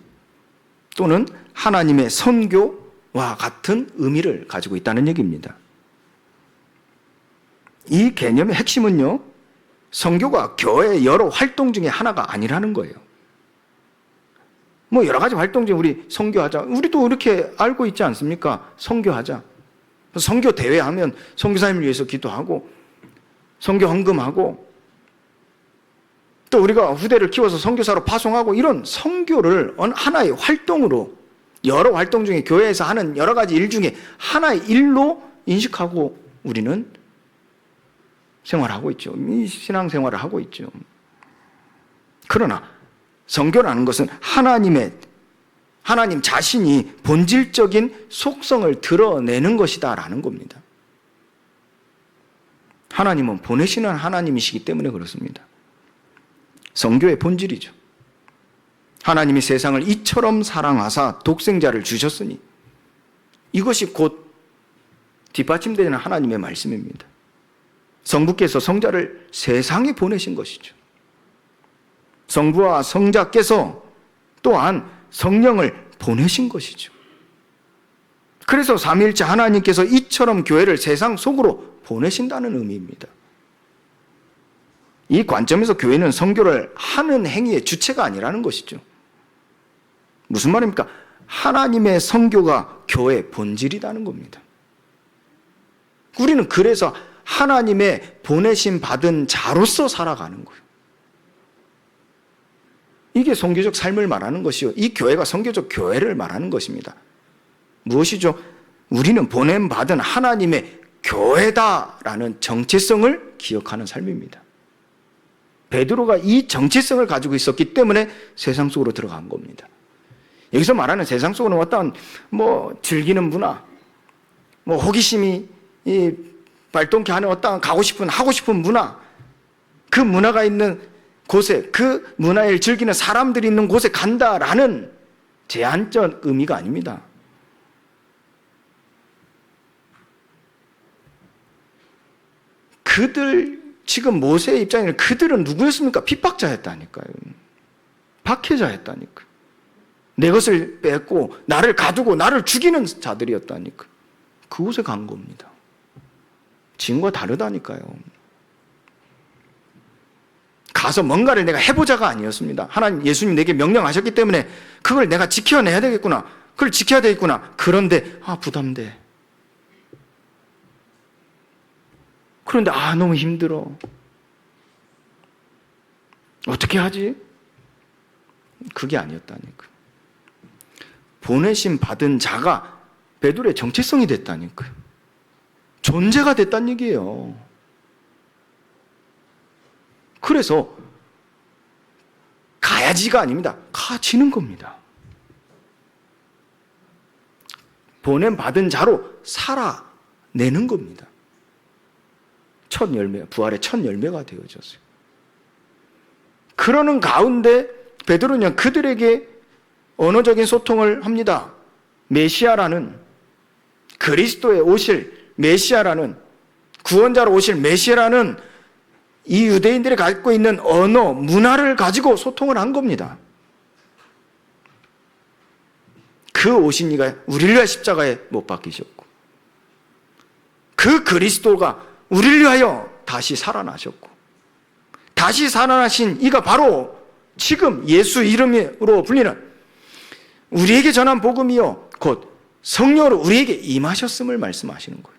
또는 하나님의 선교와 같은 의미를 가지고 있다는 얘기입니다. 이 개념의 핵심은요, 선교가 교회의 여러 활동 중에 하나가 아니라는 거예요. 여러 가지 활동 중에 우리 선교하자, 우리도 이렇게 알고 있지 않습니까? 선교하자. 선교 대회 하면 선교사님을 위해서 기도하고 선교 헌금하고 또 우리가 후대를 키워서 선교사로 파송하고, 이런 선교를 하나의 활동으로, 여러 활동 중에 교회에서 하는 여러 가지 일 중에 하나의 일로 인식하고 우리는 생활하고 있죠. 신앙생활을 하고 있죠. 그러나 선교라는 것은 하나님 자신이 본질적인 속성을 드러내는 것이다라는 겁니다. 하나님은 보내시는 하나님이시기 때문에 그렇습니다. 선교의 본질이죠. 하나님이 세상을 이처럼 사랑하사 독생자를 주셨으니, 이것이 곧 뒷받침되는 하나님의 말씀입니다. 성부께서 성자를 세상에 보내신 것이죠. 성부와 성자께서 또한 성령을 보내신 것이죠. 그래서 삼위일체 하나님께서 이처럼 교회를 세상 속으로 보내신다는 의미입니다. 이 관점에서 교회는 선교를 하는 행위의 주체가 아니라는 것이죠. 무슨 말입니까? 하나님의 선교가 교회의 본질이라는 겁니다. 우리는 그래서 하나님의 보내심 받은 자로서 살아가는 거예요. 이게 선교적 삶을 말하는 것이요, 이 교회가 선교적 교회를 말하는 것입니다. 무엇이죠? 우리는 보냄받은 하나님의 교회다라는 정체성을 기억하는 삶입니다. 베드로가 이 정체성을 가지고 있었기 때문에 세상 속으로 들어간 겁니다. 여기서 말하는 세상 속으로는 어떤 즐기는 문화, 호기심이 발동케 하는 어떤 하고 싶은 문화, 그 문화가 있는 곳에, 그 문화를 즐기는 사람들이 있는 곳에 간다라는 제한적 의미가 아닙니다. 지금 모세의 입장에는 그들은 누구였습니까? 핍박자였다니까요. 박해자였다니까요. 내 것을 뺏고 나를 가두고 나를 죽이는 자들이었다니까. 그곳에 간 겁니다. 지금과 다르다니까요. 가서 뭔가를 내가 해보자가 아니었습니다. 하나님, 예수님 내게 명령하셨기 때문에 그걸 내가 지켜내야 되겠구나. 그걸 지켜야 되겠구나. 그런데 부담돼. 그런데 너무 힘들어. 어떻게 하지? 그게 아니었다니까. 보내심 받은 자가 베드로의 정체성이 됐다니까요. 존재가 됐다는 얘기예요. 그래서 가야지가 아닙니다. 가지는 겁니다. 보냄 받은 자로 살아내는 겁니다. 첫 열매, 부활의 첫 열매가 되어졌어요. 그러는 가운데 베드로는 그들에게 언어적인 소통을 합니다. 메시아라는, 그리스도의 오실 메시아라는, 구원자로 오실 메시아라는 이 유대인들이 갖고 있는 언어, 문화를 가지고 소통을 한 겁니다. 그 오신 이가 우리를 위하여 십자가에 못 박히셨고, 그 그리스도가 우리를 위하여 다시 살아나셨고, 다시 살아나신 이가 바로 지금 예수 이름으로 불리는 우리에게 전한 복음이요 곧 성령으로 우리에게 임하셨음을 말씀하시는 거예요.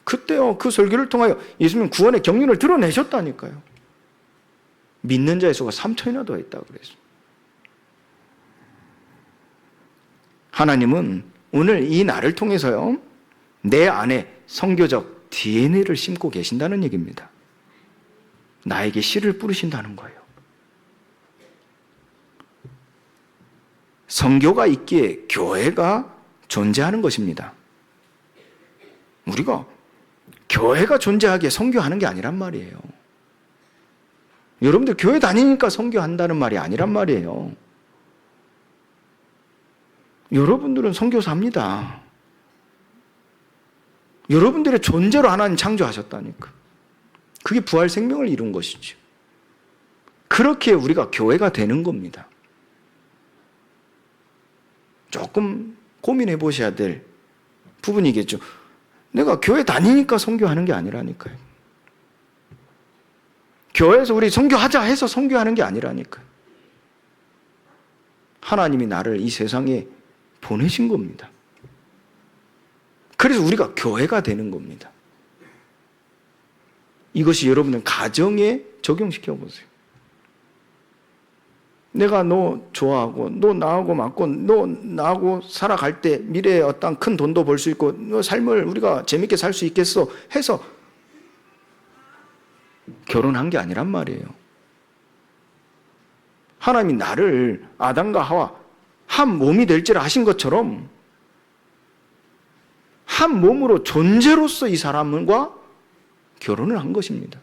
그때요, 그 설교를 통하여 예수님 구원의 경륜을 드러내셨다니까요. 믿는 자의 수가 3천이나 더 했다고 그랬어요. 하나님은 오늘 이 날을 통해서요, 내 안에 선교적 DNA를 심고 계신다는 얘기입니다. 나에게 씨를 뿌리신다는 거예요. 선교가 있기에 교회가 존재하는 것입니다. 우리가 교회가 존재하기에 선교하는 게 아니란 말이에요. 여러분들 교회 다니니까 선교한다는 말이 아니란 말이에요. 여러분들은 선교사입니다. 여러분들의 존재로 하나님 창조하셨다니까. 그게 부활 생명을 이룬 것이죠. 그렇게 우리가 교회가 되는 겁니다. 조금 고민해 보셔야 될 부분이겠죠. 내가 교회 다니니까 선교하는 게 아니라니까요. 교회에서 우리 선교하자 해서 선교하는 게 아니라니까요. 하나님이 나를 이 세상에 보내신 겁니다. 그래서 우리가 교회가 되는 겁니다. 이것이 여러분들 가정에 적용시켜 보세요. 내가 너 좋아하고 너 나하고 맞고 너 나하고 살아갈 때 미래에 어떤 큰 돈도 벌 수 있고 너 삶을 우리가 재밌게 살 수 있겠어 해서 결혼한 게 아니란 말이에요. 하나님이 나를 아담과 하와 한 몸이 될지라 하신 것처럼 한 몸으로 존재로서 이 사람과 결혼을 한 것입니다.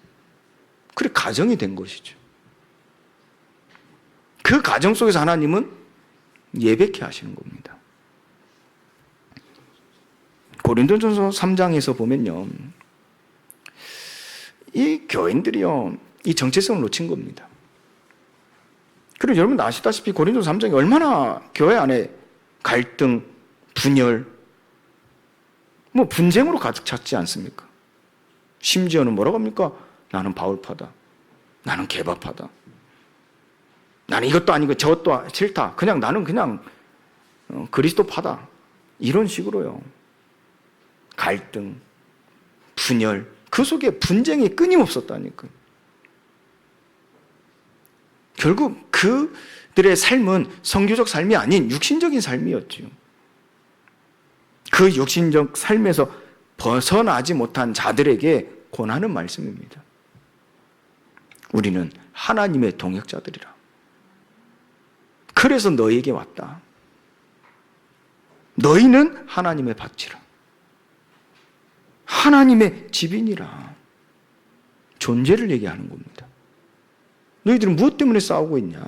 그래 가정이 된 것이죠. 그 가정 속에서 하나님은 예배케 하시는 겁니다. 고린도전서 3장에서 보면요, 이 교인들이요, 이 정체성을 놓친 겁니다. 그리고 여러분 아시다시피 고린도전서 3장이 얼마나 교회 안에 갈등, 분열, 분쟁으로 가득 찼지 않습니까? 심지어는 뭐라고 합니까? 나는 바울파다. 나는 개바파다. 나는 이것도 아니고 저것도 싫다. 나는 그냥 그리스도파다. 이런 식으로요. 갈등, 분열, 그 속에 분쟁이 끊임없었다니까요. 결국 그들의 삶은 선교적 삶이 아닌 육신적인 삶이었죠. 그 육신적 삶에서 벗어나지 못한 자들에게 권하는 말씀입니다. 우리는 하나님의 동역자들이라. 그래서 너희에게 왔다. 너희는 하나님의 밭이라. 하나님의 집인이라. 존재를 얘기하는 겁니다. 너희들은 무엇 때문에 싸우고 있냐?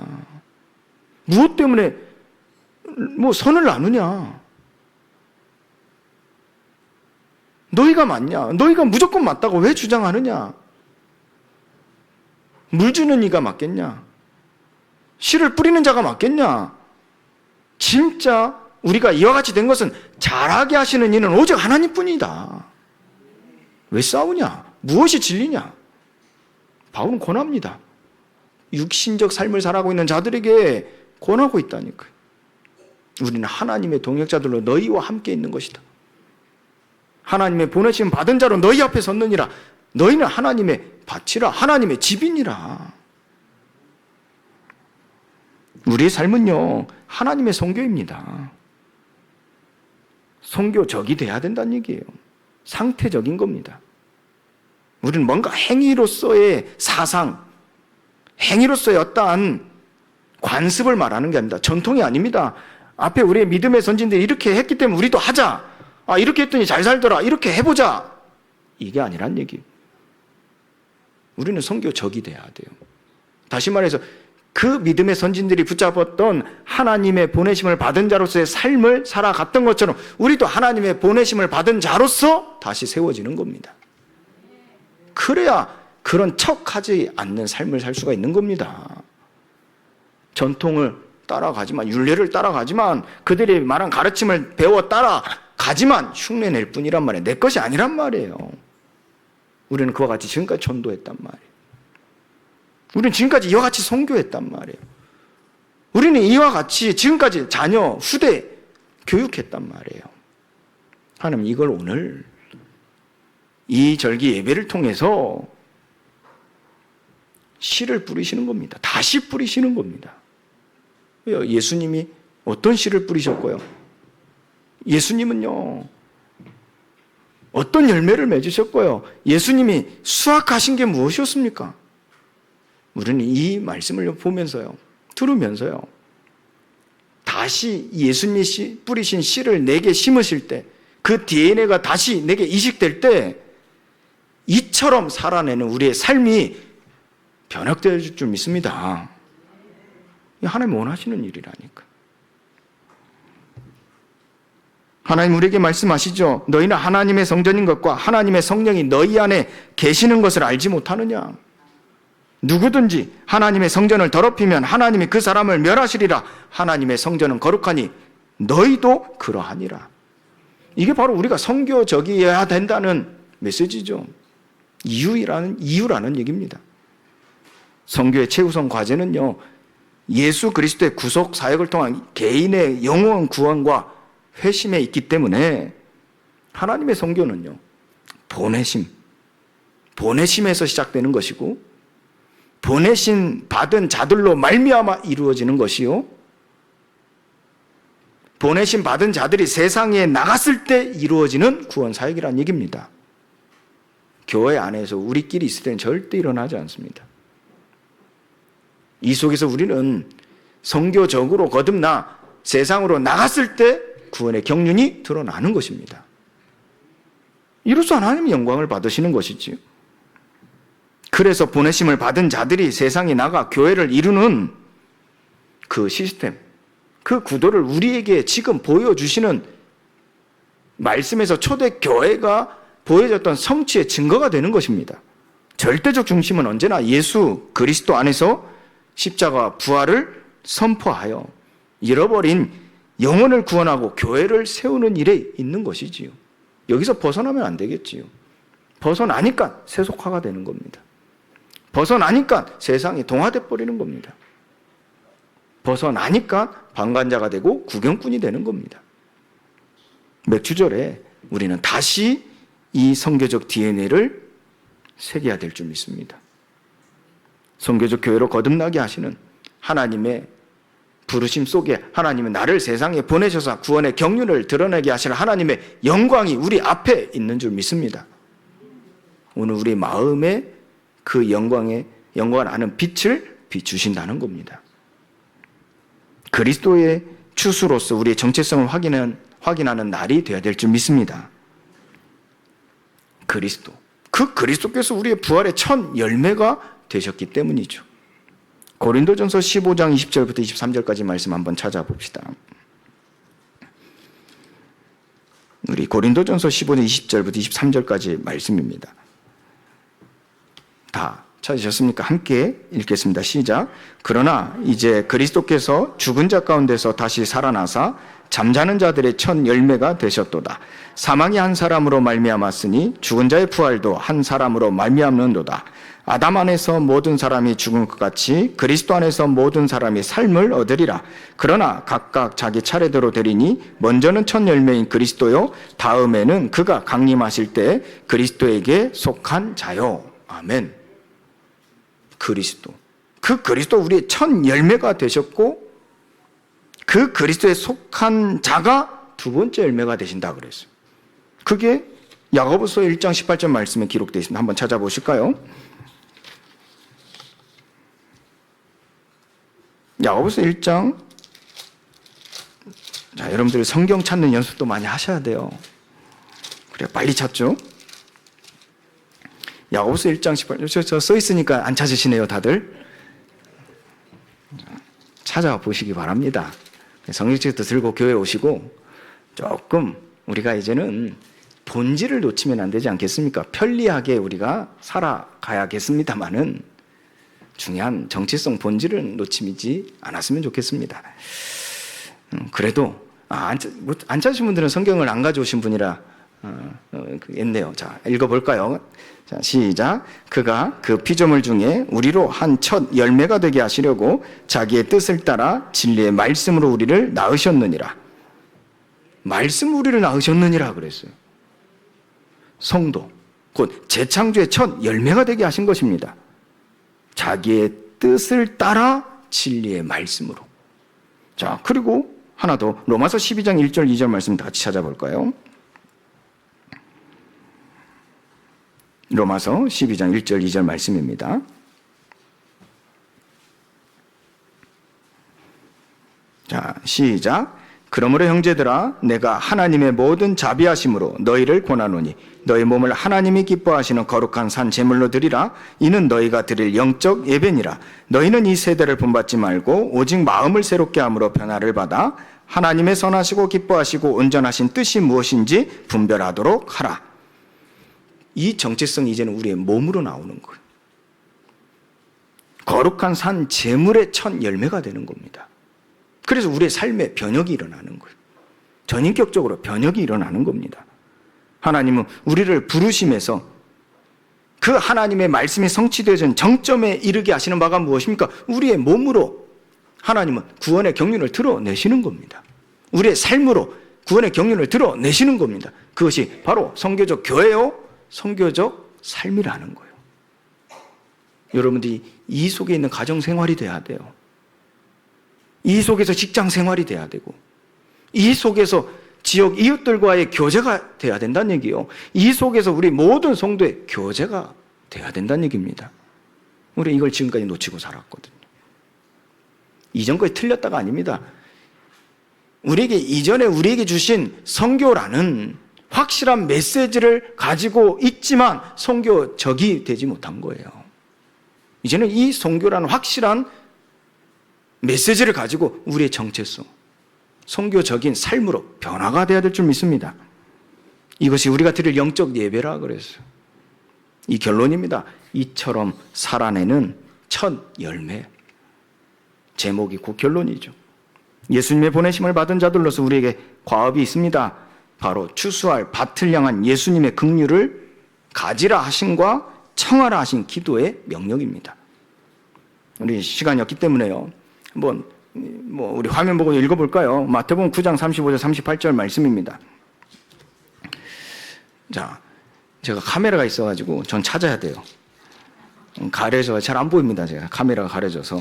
무엇 때문에 선을 나누냐? 너희가 맞냐? 너희가 무조건 맞다고 왜 주장하느냐? 물 주는 이가 맞겠냐? 씨를 뿌리는 자가 맞겠냐? 진짜 우리가 이와 같이 된 것은 잘하게 하시는 이는 오직 하나님뿐이다. 왜 싸우냐? 무엇이 진리냐? 바울은 권합니다. 육신적 삶을 살아가고 있는 자들에게 권하고 있다니까요. 우리는 하나님의 동역자들로 너희와 함께 있는 것이다. 하나님의 보내심 받은 자로 너희 앞에 섰느니라. 너희는 하나님의 밭이라, 하나님의 집이니라. 우리의 삶은요, 하나님의 선교입니다. 선교적이 돼야 된다는 얘기예요. 상태적인 겁니다. 우리는 뭔가 행위로서의 사상, 행위로서의 어떠한 관습을 말하는 게 아닙니다. 전통이 아닙니다. 앞에 우리의 믿음의 선진들이 이렇게 했기 때문에 우리도 하자. 이렇게 했더니 잘 살더라. 이렇게 해보자. 이게 아니란 얘기예요. 우리는 선교적이 돼야 돼요. 다시 말해서 그 믿음의 선진들이 붙잡았던 하나님의 보내심을 받은 자로서의 삶을 살아갔던 것처럼 우리도 하나님의 보내심을 받은 자로서 다시 세워지는 겁니다. 그래야 그런 척하지 않는 삶을 살 수가 있는 겁니다. 전통을 따라가지만, 율례를 따라가지만, 그들이 말한 가르침을 배워 따라가지만 흉내낼 뿐이란 말이에요. 내 것이 아니란 말이에요. 우리는 그와 같이 지금까지 전도했단 말이에요. 우리는 지금까지 이와 같이 선교했단 말이에요. 우리는 이와 같이 지금까지 자녀, 후대 교육했단 말이에요. 하나님 이걸 오늘 이 절기 예배를 통해서 씨를 뿌리시는 겁니다. 다시 뿌리시는 겁니다. 왜요? 예수님이 어떤 씨를 뿌리셨고요? 예수님은요, 어떤 열매를 맺으셨고요? 예수님이 수확하신 게 무엇이었습니까? 우리는 이 말씀을 보면서요, 들으면서요, 다시 예수님이 뿌리신 씨를 내게 심으실 때, 그 DNA가 다시 내게 이식될 때, 이처럼 살아내는 우리의 삶이 변혁될 줄 믿습니다. 하나님 원하시는 일이라니까. 하나님 우리에게 말씀하시죠. 너희는 하나님의 성전인 것과 하나님의 성령이 너희 안에 계시는 것을 알지 못하느냐. 누구든지 하나님의 성전을 더럽히면 하나님이 그 사람을 멸하시리라. 하나님의 성전은 거룩하니 너희도 그러하니라. 이게 바로 우리가 선교적이어야 된다는 메시지죠. 이유라는 얘기입니다. 선교의 최우선 과제는요, 예수 그리스도의 구속 사역을 통한 개인의 영원 구원과 회심에 있기 때문에 하나님의 선교는요, 보내심에서 시작되는 것이고, 보내심 받은 자들로 말미암아 이루어지는 것이요, 보내심 받은 자들이 세상에 나갔을 때 이루어지는 구원 사역이라는 얘기입니다. 교회 안에서 우리끼리 있을 때는 절대 일어나지 않습니다. 이 속에서 우리는 선교적으로 거듭나 세상으로 나갔을 때 구원의 경륜이 드러나는 것입니다. 이로써 하나님의 영광을 받으시는 것이지요. 그래서 보내심을 받은 자들이 세상에 나가 교회를 이루는 그 시스템, 그 구도를 우리에게 지금 보여주시는 말씀에서 초대교회가 보여줬던 성취의 증거가 되는 것입니다. 절대적 중심은 언제나 예수 그리스도 안에서 십자가 부활을 선포하여 잃어버린 영혼을 구원하고 교회를 세우는 일에 있는 것이지요. 여기서 벗어나면 안 되겠지요. 벗어나니까 세속화가 되는 겁니다. 벗어나니까 세상이 동화돼 버리는 겁니다. 벗어나니까 방관자가 되고 구경꾼이 되는 겁니다. 맥주절에 우리는 다시 이 선교적 DNA를 새겨야 될 줄 믿습니다. 선교적 교회로 거듭나게 하시는 하나님의 부르심 속에 하나님은 나를 세상에 보내셔서 구원의 경륜을 드러내게 하시는 하나님의 영광이 우리 앞에 있는 줄 믿습니다. 오늘 우리 마음에 그 영광을 아는 빛을 비추신다는 겁니다. 그리스도의 추수로서 우리의 정체성을 확인하는 날이 되어야 될 줄 믿습니다. 그리스도. 그 그리스도께서 우리의 부활의 첫 열매가 되셨기 때문이죠. 고린도전서 15장 20절부터 23절까지 말씀 한번 찾아봅시다. 우리 고린도전서 15장 20절부터 23절까지 말씀입니다. 다 찾으셨습니까? 함께 읽겠습니다. 시작. 그러나 이제 그리스도께서 죽은 자 가운데서 다시 살아나사 잠자는 자들의 첫 열매가 되셨도다. 사망이 한 사람으로 말미암았으니 죽은 자의 부활도 한 사람으로 말미암는도다. 아담 안에서 모든 사람이 죽은 것 같이 그리스도 안에서 모든 사람이 삶을 얻으리라. 그러나 각각 자기 차례대로 되리니 먼저는 첫 열매인 그리스도요, 다음에는 그가 강림하실 때 그리스도에게 속한 자요. 아멘. 그리스도. 그 그리스도 우리의 첫 열매가 되셨고 그 그리스도에 속한 자가 두 번째 열매가 되신다 그랬어요. 그게 야고보서 1장 18절 말씀에 기록되어 있습니다. 한번 찾아보실까요? 야고보서 1장. 자, 여러분들 성경 찾는 연습도 많이 하셔야 돼요. 그래 빨리 찾죠. 야고보서 1장 18절. 저 써 있으니까 안 찾으시네요, 다들. 찾아보시기 바랍니다. 성경책도 들고 교회 오시고 조금 우리가 이제는 본질을 놓치면 안 되지 않겠습니까? 편리하게 우리가 살아가야겠습니다만은 중요한 정체성 본질을 놓치지 않았으면 좋겠습니다. 그래도 안 찾으신 분들은 성경을 안 가져오신 분이라 했네요. 자, 읽어볼까요? 자, 시작. 그가 그 피조물 중에 우리로 한 첫 열매가 되게 하시려고 자기의 뜻을 따라 진리의 말씀으로 우리를 낳으셨느니라. 말씀으로 우리를 낳으셨느니라 그랬어요. 성도, 곧 재창조의 첫 열매가 되게 하신 것입니다. 자기의 뜻을 따라 진리의 말씀으로. 자, 그리고 하나 더 로마서 12장 1절 2절 말씀 같이 찾아볼까요? 로마서 12장 1절 2절 말씀입니다. 자, 시작. 그러므로 형제들아 내가 하나님의 모든 자비하심으로 너희를 권하노니 너희 몸을 하나님이 기뻐하시는 거룩한 산 제물로 드리라. 이는 너희가 드릴 영적 예배니라. 너희는 이 세대를 본받지 말고 오직 마음을 새롭게 함으로 변화를 받아 하나님의 선하시고 기뻐하시고 온전하신 뜻이 무엇인지 분별하도록 하라. 이 정체성이 이제는 우리의 몸으로 나오는 거예요. 거룩한 산 제물의 첫 열매가 되는 겁니다. 그래서 우리의 삶에 변혁이 일어나는 거예요. 전인격적으로 변혁이 일어나는 겁니다. 하나님은 우리를 부르심에서 그 하나님의 말씀이 성취되어진 정점에 이르게 하시는 바가 무엇입니까? 우리의 몸으로 하나님은 구원의 경륜을 드러내시는 겁니다. 우리의 삶으로 구원의 경륜을 드러내시는 겁니다. 그것이 바로 선교적 교회요, 선교적 삶이라는 거예요. 여러분들이 이 속에 있는 가정 생활이 돼야 돼요. 이 속에서 직장 생활이 돼야 되고, 이 속에서 지역 이웃들과의 교제가 돼야 된다는 얘기예요. 이 속에서 우리 모든 성도의 교제가 돼야 된다는 얘기입니다. 우리 이걸 지금까지 놓치고 살았거든요. 이전까지 틀렸다가 아닙니다. 이전에 우리에게 주신 선교라는 확실한 메시지를 가지고 있지만 선교적이 되지 못한 거예요. 이제는 이 선교라는 확실한 메시지를 가지고 우리의 정체성, 선교적인 삶으로 변화가 되어야 될 줄 믿습니다. 이것이 우리가 드릴 영적 예배라 그랬어요. 이 결론입니다. 이처럼 살아내는 첫 열매. 제목이 그 결론이죠. 예수님의 보내심을 받은 자들로서 우리에게 과업이 있습니다. 바로 추수할 밭을 향한 예수님의 긍휼을 가지라 하심과 청하라 하신 기도의 명령입니다. 우리 시간이 없기 때문에요. 한번 우리 화면 보고 읽어볼까요? 마태복음 9장 35절 38절 말씀입니다. 자, 제가 카메라가 있어가지고 전 찾아야 돼요. 가려져서 잘 안 보입니다. 제가 카메라가 가려져서.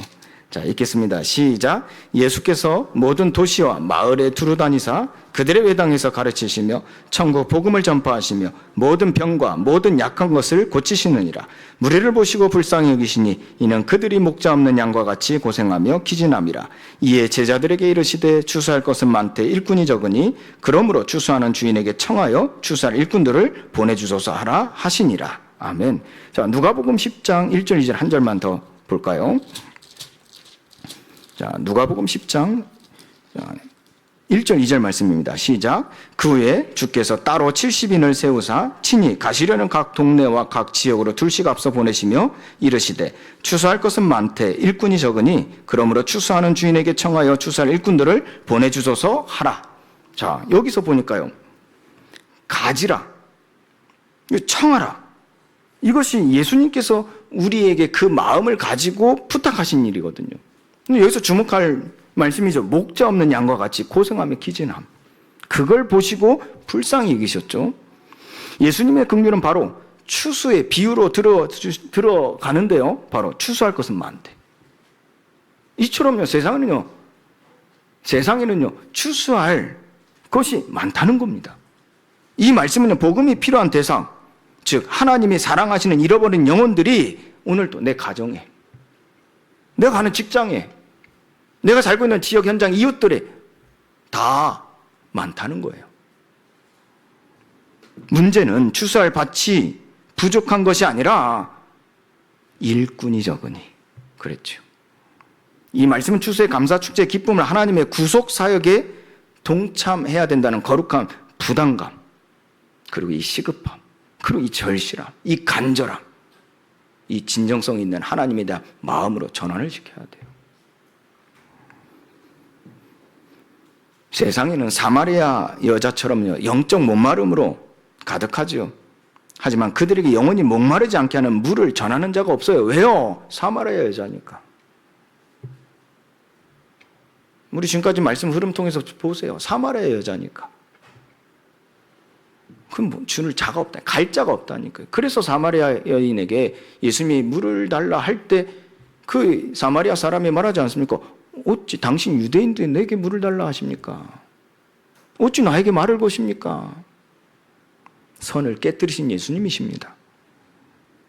자, 읽겠습니다. 시작. 예수께서 모든 도시와 마을에 두루 다니사 그들의 회당에서 가르치시며 천국 복음을 전파하시며 모든 병과 모든 약한 것을 고치시느니라. 무리를 보시고 불쌍히 여기시니 이는 그들이 목자 없는 양과 같이 고생하며 기진함이라. 이에 제자들에게 이르시되 추수할 것은 많되 일꾼이 적으니 그러므로 추수하는 주인에게 청하여 추수할 일꾼들을 보내주소서 하라 하시니라. 아멘. 자, 누가복음 10장 1절 2절 한 절만 더 볼까요? 자, 누가복음 10장 1절 2절 말씀입니다. 시작. 그 후에 주께서 따로 70인을 세우사 친히 가시려는 각 동네와 각 지역으로 둘씩 앞서 보내시며 이르시되 추수할 것은 많되 일꾼이 적으니 그러므로 추수하는 주인에게 청하여 추수할 일꾼들을 보내주소서 하라. 자, 여기서 보니까요, 가지라, 청하라, 이것이 예수님께서 우리에게 그 마음을 가지고 부탁하신 일이거든요. 여기서 주목할 말씀이죠. 목자 없는 양과 같이 고생하며 기진함. 그걸 보시고 불쌍히 여기셨죠. 예수님의 긍휼은 바로 추수의 비유로 들어가는데요. 바로 추수할 것은 많대. 이처럼요, 세상에는요 추수할 것이 많다는 겁니다. 이 말씀은 복음이 필요한 대상, 즉 하나님이 사랑하시는 잃어버린 영혼들이 오늘도 내 가정에, 내가 가는 직장에, 내가 살고 있는 지역 현장 이웃들에 다 많다는 거예요. 문제는 추수할 밭이 부족한 것이 아니라 일꾼이 적으니 그랬죠. 이 말씀은 추수의 감사, 축제, 기쁨을 하나님의 구속 사역에 동참해야 된다는 거룩한 부담감, 그리고 이 시급함, 그리고 이 절실함, 이 간절함, 이 진정성 있는 하나님에 대한 마음으로 전환을 시켜야 돼요. 세상에는 사마리아 여자처럼요, 영적 목마름으로 가득하죠. 하지만 그들에게 영원히 목마르지 않게 하는 물을 전하는 자가 없어요. 왜요? 사마리아 여자니까. 우리 지금까지 말씀 흐름 통해서 보세요. 사마리아 여자니까. 그럼 주는 자가 없다, 갈 자가 없다니까요. 그래서 사마리아 여인에게 예수님이 물을 달라 할 때 그 사마리아 사람이 말하지 않습니까? 어찌 당신 유대인들이 내게 물을 달라 하십니까? 어찌 나에게 말을 거십니까? 선을 깨뜨리신 예수님이십니다.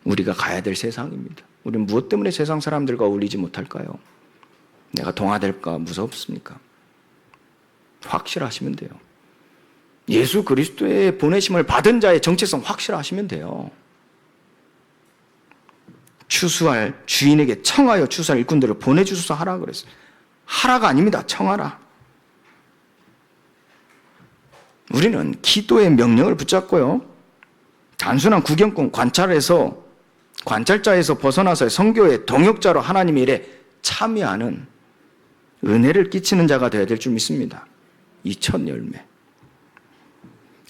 우리가 가야 될 세상입니다. 우리는 무엇 때문에 세상 사람들과 어울리지 못할까요? 내가 동화될까 무섭습니까? 확실하시면 돼요. 예수 그리스도의 보내심을 받은 자의 정체성 확실하시면 돼요. 추수할 주인에게 청하여 추수할 일꾼들을 보내주소서 하라 그랬어요. 하라가 아닙니다. 청하라. 우리는 기도의 명령을 붙잡고요, 단순한 구경꾼, 관찰자에서 벗어나서 선교의 동역자로 하나님의 일에 참여하는 은혜를 끼치는 자가 되어야 될 줄 믿습니다. 이 첫 열매.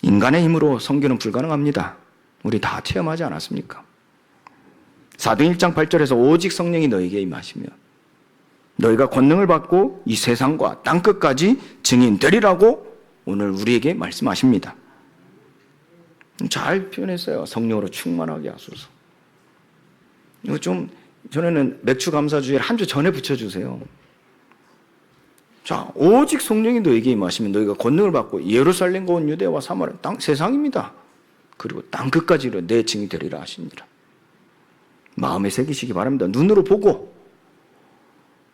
인간의 힘으로 선교는 불가능합니다. 우리 다 체험하지 않았습니까? 사도행 1장 8절에서 오직 성령이 너에게 임하시면 너희가 권능을 받고 이 세상과 땅끝까지 증인 되리라고 오늘 우리에게 말씀하십니다. 잘 표현했어요. 성령으로 충만하게 하소서. 이거 좀 전에는 맥주 감사주일 한 주 전에 붙여주세요. 자, 오직 성령이 너에게 임하시면 너희가 권능을 받고 예루살렘과 온 유대와 사마리아 세상입니다. 그리고 땅끝까지 내 증인이 되리라 하시니라. 마음에 새기시기 바랍니다. 눈으로 보고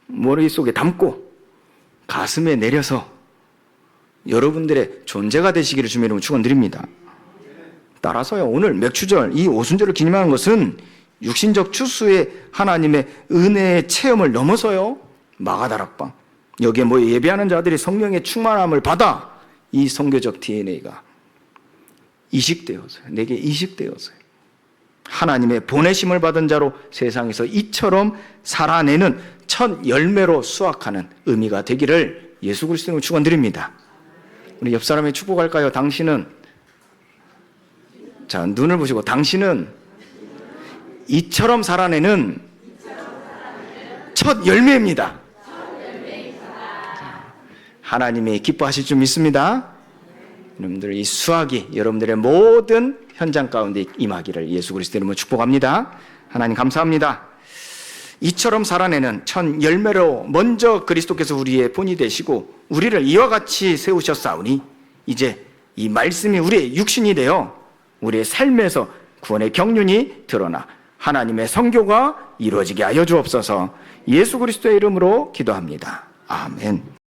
머릿속에 담고 가슴에 내려서 여러분들의 존재가 되시기를 주님의 이름으로 축원드립니다. 따라서요, 오늘 맥추절, 이 오순절을 기념하는 것은 육신적 추수의 하나님의 은혜의 체험을 넘어서요, 마가다락방, 여기에 예배하는 자들이 성령의 충만함을 받아 이 선교적 DNA가 이식되어서요, 내게 이식되어서요, 하나님의 보내심을 받은 자로 세상에서 이처럼 살아내는 첫 열매로 수확하는 의미가 되기를 예수 그리스도로 축원드립니다. 우리 옆 사람의 축복할까요? 당신은, 자, 눈을 보시고, 당신은 이처럼 살아내는 첫 열매입니다. 하나님이 기뻐하실 줄 믿습니다. 여러분들, 이 수확이 여러분들의 모든 현장 가운데 임하기를 예수 그리스도 이름으로 축복합니다. 하나님 감사합니다. 이처럼 살아내는 첫 열매로 먼저 그리스도께서 우리의 본이 되시고 우리를 이와 같이 세우셨사오니 이제 이 말씀이 우리의 육신이 되어 우리의 삶에서 구원의 경륜이 드러나 하나님의 선교가 이루어지게 하여 주옵소서. 예수 그리스도의 이름으로 기도합니다. 아멘.